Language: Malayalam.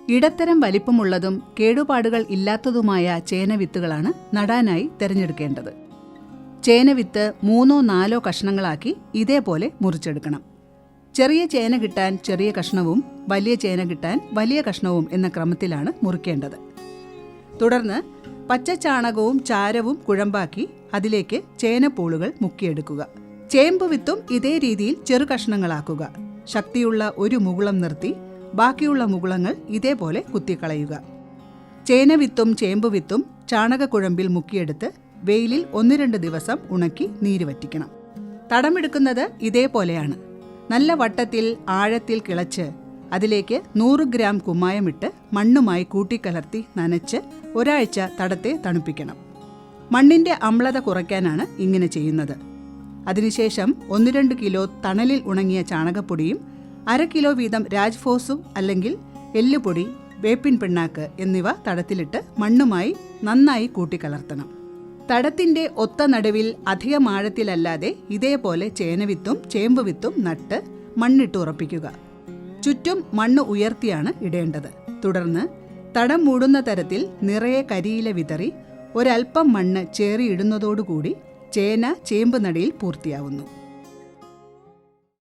ഇടത്തരം വലിപ്പമുള്ളതും കേടുപാടുകൾ ഇല്ലാത്തതുമായ ചേനവിത്തുകളാണ് നടാനായി തിരഞ്ഞെടുക്കേണ്ടത്. ചേനവിത്ത് 3-4 കഷ്ണങ്ങളാക്കി ഇതേപോലെ മുറിച്ചെടുക്കണം. ചെറിയ ചേന കിട്ടാൻ ചെറിയ കഷ്ണവും വലിയ ചേന കിട്ടാൻ വലിയ കഷ്ണവും എന്ന ക്രമത്തിലാണ് മുറിക്കേണ്ടത്. തുടർന്ന് പച്ചച്ചാണകവും ചാരവും കുഴമ്പാക്കി അതിലേക്ക് ചേനപ്പൂളുകൾ മുക്കിയെടുക്കുക. ചേമ്പുവിത്തും ഇതേ രീതിയിൽ ചെറു കഷ്ണങ്ങളാക്കുക. ശക്തിയുള്ള ഒരു മുകുളം നിർത്തി ബാക്കിയുള്ള മുകുളങ്ങൾ ഇതേപോലെ കുത്തിക്കളയുക. ചേനവിത്തും ചേമ്പുവിത്തും ചാണകക്കുഴമ്പിൽ മുക്കിയെടുത്ത് വെയിലിൽ 1-2 ദിവസം ഉണക്കി നീര് വറ്റിക്കണം. തടമെടുക്കുന്നത് ഇതേപോലെയാണ്. നല്ല വട്ടത്തിൽ ആഴത്തിൽ കിളച്ച് അതിലേക്ക് 100 ഗ്രാം കുമ്മായമിട്ട് മണ്ണുമായി കൂട്ടിക്കലർത്തി നനച്ച് ഒരാഴ്ച തടത്തെ തണുപ്പിക്കണം. മണ്ണിന്റെ അമ്ലത കുറയ്ക്കാനാണ് ഇങ്ങനെ ചെയ്യുന്നത്. അതിനുശേഷം 1-2 കിലോ തണലിൽ ഉണങ്ങിയ ചാണകപ്പൊടിയും 1/2 കിലോ വീതം രാജ്ഫോസും അല്ലെങ്കിൽ എല്ലുപൊടി, വേപ്പിൻ പിണ്ണാക്ക് എന്നിവ തടത്തിലിട്ട് മണ്ണുമായി നന്നായി കൂട്ടിക്കലർത്തണം. തടത്തിന്റെ ഒത്ത നടുവിൽ അധികം ആഴത്തിലല്ലാതെ ഇതേപോലെ ചേനവിത്തും ചേമ്പുവിത്തും നട്ട് മണ്ണിട്ട് ഉറപ്പിക്കുക. ചുറ്റും മണ്ണ് ഉയർത്തിയാണ് ഇടേണ്ടത്. തുടർന്ന് തടം മൂടുന്ന തരത്തിൽ നിറയെ കരിയില വിതറി ഒരൽപ്പം മണ്ണ് ചേറിയിടുന്നതോടുകൂടി ചേന ചേമ്പ് നടയിൽ പൂർത്തിയാവുന്നു.